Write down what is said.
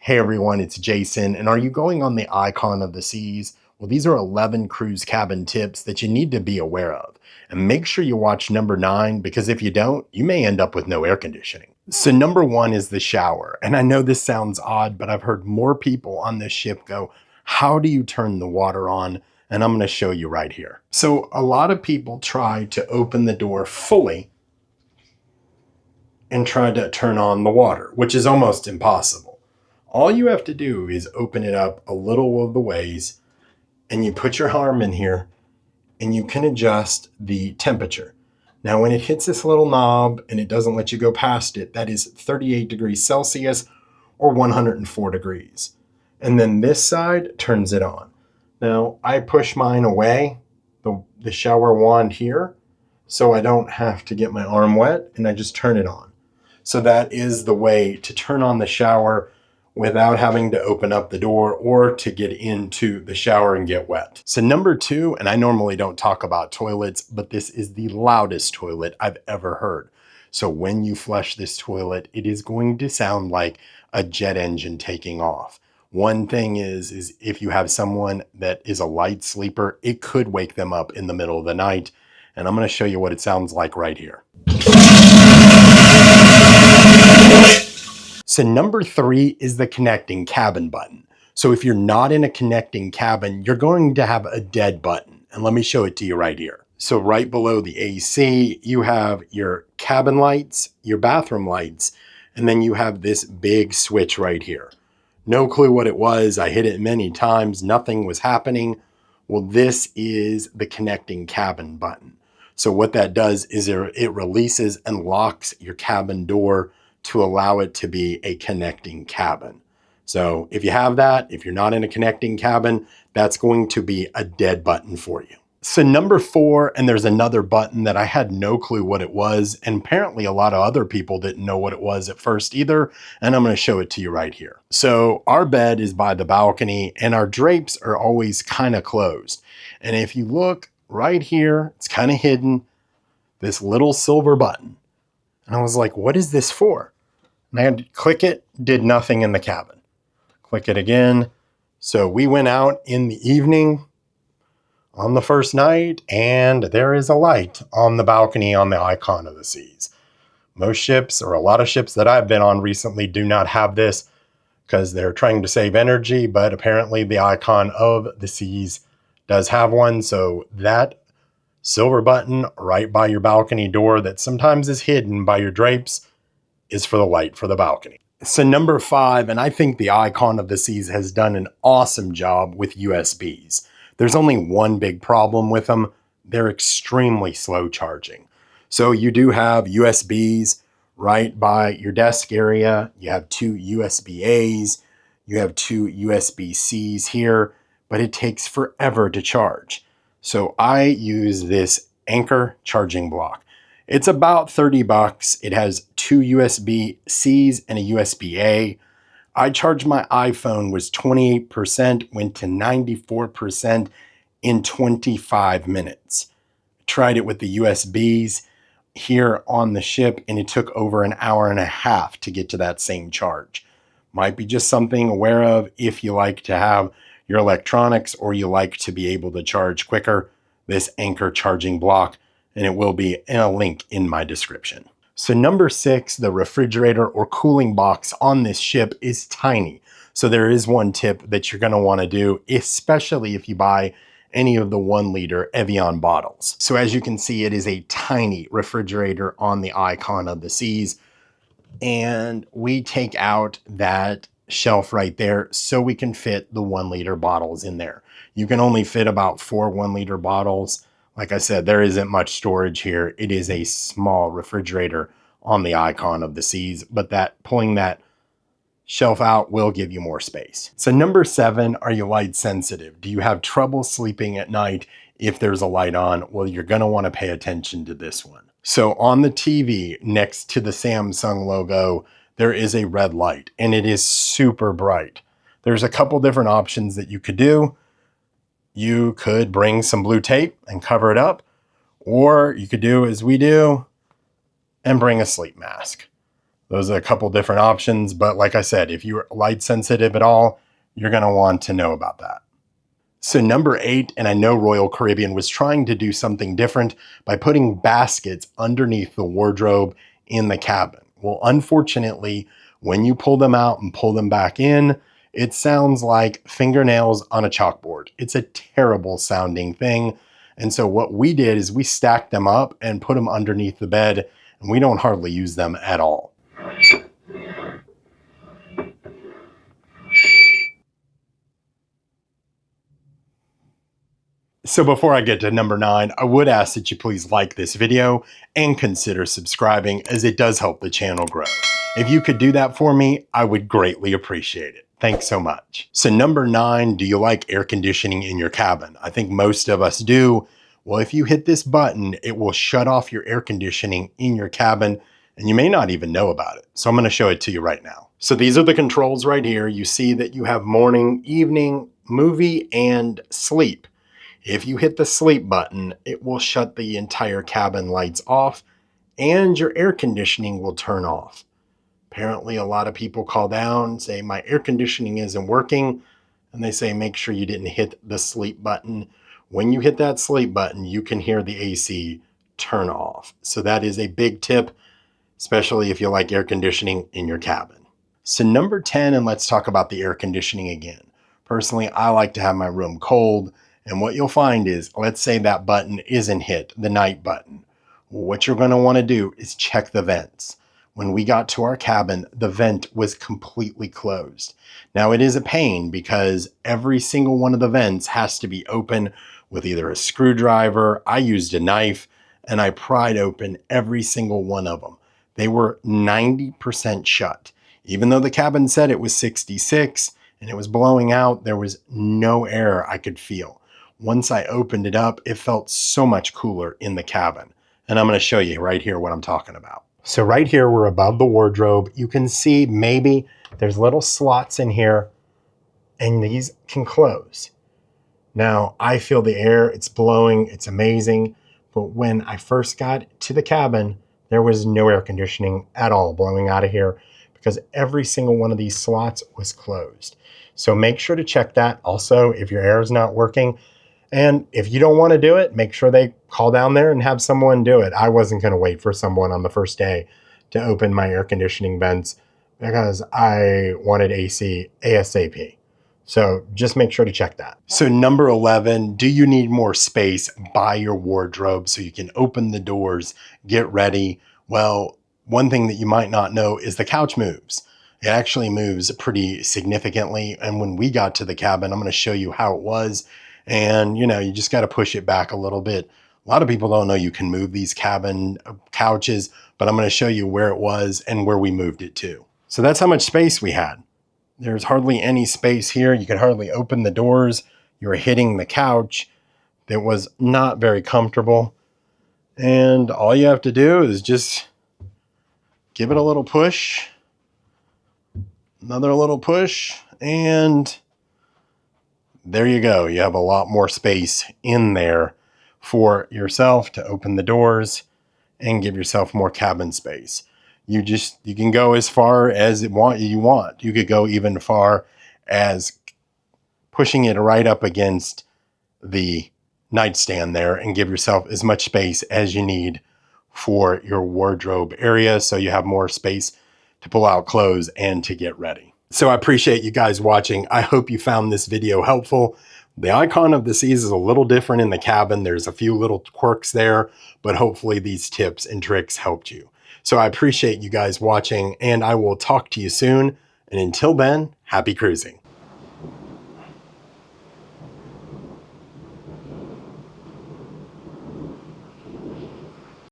Hey everyone, it's Jason, and are you going on the Icon of the Seas? Well, these are 11 cruise cabin tips that you need to be aware of. And make sure you watch number 9, because if you don't, you may end up with no air conditioning. So number 1 is the shower. And I know this sounds odd, but I've heard more people on this ship go, how do you turn the water on? And I'm going to show you right here. So a lot of people try to open the door fully and try to turn on the water, which is almost impossible. All you have to do is open it up a little of the ways, and you put your arm in here and you can adjust the temperature. Now, when it hits this little knob and it doesn't let you go past it, that is 38 degrees Celsius or 104 degrees. And then this side turns it on. Now, I push mine away, the shower wand here, so I don't have to get my arm wet, and I just turn it on. So that is the way to turn on the shower without having to open up the door or to get into the shower and get wet. So number 2, and I normally don't talk about toilets, but this is the loudest toilet I've ever heard. So when you flush this toilet, it is going to sound like a jet engine taking off. One thing is if you have someone that is a light sleeper, it could wake them up in the middle of the night. And I'm going to show you what it sounds like right here. So number 3 is the connecting cabin button. So if you're not in a connecting cabin, you're going to have a dead button. And let me show it to you right here. So right below the AC, you have your cabin lights, your bathroom lights, and then you have this big switch right here. No clue what it was. I hit it many times. Nothing was happening. Well, this is the connecting cabin button. So what that does is it releases and locks your cabin door to allow it to be a connecting cabin. So if you have that, if you're not in a connecting cabin, that's going to be a dead button for you. So number 4, and there's another button that I had no clue what it was, and apparently a lot of other people didn't know what it was at first either, and I'm going to show it to you right here. So our bed is by the balcony, and our drapes are always kind of closed. And if you look right here, it's kind of hidden, this little silver button. And I was like, what is this for? And I had to click it, did nothing in the cabin. Click it again. So we went out in the evening on the first night, and there is a light on the balcony on the Icon of the Seas. Most ships, or a lot of ships that I've been on recently, do not have this because they're trying to save energy, but apparently the Icon of the Seas does have one. So that silver button right by your balcony door that sometimes is hidden by your drapes is for the light for the balcony. So number 5, and I think the Icon of the Seas has done an awesome job with USBs. There's only one big problem with them. They're extremely slow charging. So you do have USBs right by your desk area. You have 2 USB-As. You have 2 USB-Cs here, but it takes forever to charge. So I use this Anchor charging block. It's about $30. It has 2 USB-Cs and a USB-A. I charged my iPhone, was 28%, went to 94% in 25 minutes. Tried it with the USBs here on the ship, and it took over an hour and a half to get to that same charge. Might be just something aware of if you like to have your electronics or you like to be able to charge quicker, this Anchor charging block, and it will be in a link in my description. So number 6, the refrigerator or cooling box on this ship is tiny. So there is one tip that you're going to want to do, especially if you buy any of the 1-liter Evian bottles. So as you can see, it is a tiny refrigerator on the Icon of the Seas. And we take out that shelf right there so we can fit the 1-liter bottles in there. You can only fit about 4 1-liter bottles. Like I said, there isn't much storage here. It is a small refrigerator on the Icon of the Seas, but pulling that shelf out will give you more space. So number 7, are you light sensitive? Do you have trouble sleeping at night if there's a light on? Well, you're going to want to pay attention to this one. So on the TV next to the Samsung logo, there is a red light, and it is super bright. There's a couple different options that you could do. You could bring some blue tape and cover it up, or you could do as we do and bring a sleep mask. Those are a couple different options, but like I said, if you're light sensitive at all, you're going to want to know about that. So number 8, and I know Royal Caribbean was trying to do something different by putting baskets underneath the wardrobe in the cabin. Well, unfortunately, when you pull them out and pull them back in, it sounds like fingernails on a chalkboard. It's a terrible sounding thing. And so what we did is we stacked them up and put them underneath the bed, and we don't hardly use them at all. So before I get to number 9, I would ask that you please like this video and consider subscribing, as it does help the channel grow. If you could do that for me, I would greatly appreciate it. Thanks so much. So number 9, do you like air conditioning in your cabin? I think most of us do. Well, if you hit this button, it will shut off your air conditioning in your cabin, and you may not even know about it. So I'm going to show it to you right now. So these are the controls right here. You see that you have morning, evening, movie, and sleep. If you hit the sleep button, it will shut the entire cabin lights off and your air conditioning will turn off. Apparently, a lot of people call down, say, my air conditioning isn't working, and they say, make sure you didn't hit the sleep button. When you hit that sleep button, you can hear the AC turn off. So that is a big tip, especially if you like air conditioning in your cabin. So number 10, and let's talk about the air conditioning again. Personally, I like to have my room cold. And what you'll find is, let's say that button isn't hit, the night button. What you're going to want to do is check the vents. When we got to our cabin, the vent was completely closed. Now it is a pain because every single one of the vents has to be open with either a screwdriver. I used a knife and I pried open every single one of them. They were 90% shut. Even though the cabin said it was 66 and it was blowing out, there was no air I could feel. Once I opened it up, it felt so much cooler in the cabin. And I'm going to show you right here what I'm talking about. So right here, we're above the wardrobe. You can see maybe there's little slots in here and these can close. Now I feel the air, it's blowing, it's amazing. But when I first got to the cabin, there was no air conditioning at all blowing out of here because every single one of these slots was closed. So make sure to check that. Also, if your air is not working, and if you don't want to do it, make sure they call down there and have someone do it. I wasn't going to wait for someone on the first day to open my air conditioning vents because I wanted AC ASAP. So just make sure to check that. So number 11, do you need more space by your wardrobe so you can open the doors, get ready? Well, one thing that you might not know is the couch moves. It actually moves pretty significantly. And when we got to the cabin, I'm going to show you how it was. And, you know, you just got to push it back a little bit. A lot of people don't know you can move these cabin couches, but I'm going to show you where it was and where we moved it to. So that's how much space we had. There's hardly any space here. You could hardly open the doors. You were hitting the couch. It was not very comfortable. And all you have to do is just give it a little push, another little push, and there you go. You have a lot more space in there for yourself to open the doors and give yourself more cabin space. You can go as far as you want. You could go even far as pushing it right up against the nightstand there and give yourself as much space as you need for your wardrobe area, so you have more space to pull out clothes and to get ready. So I appreciate you guys watching. I hope you found this video helpful. The icon of the seas is a little different in the cabin. There's a few little quirks there, but hopefully these tips and tricks helped you. So I appreciate you guys watching, and I will talk to you soon. And until then, happy cruising.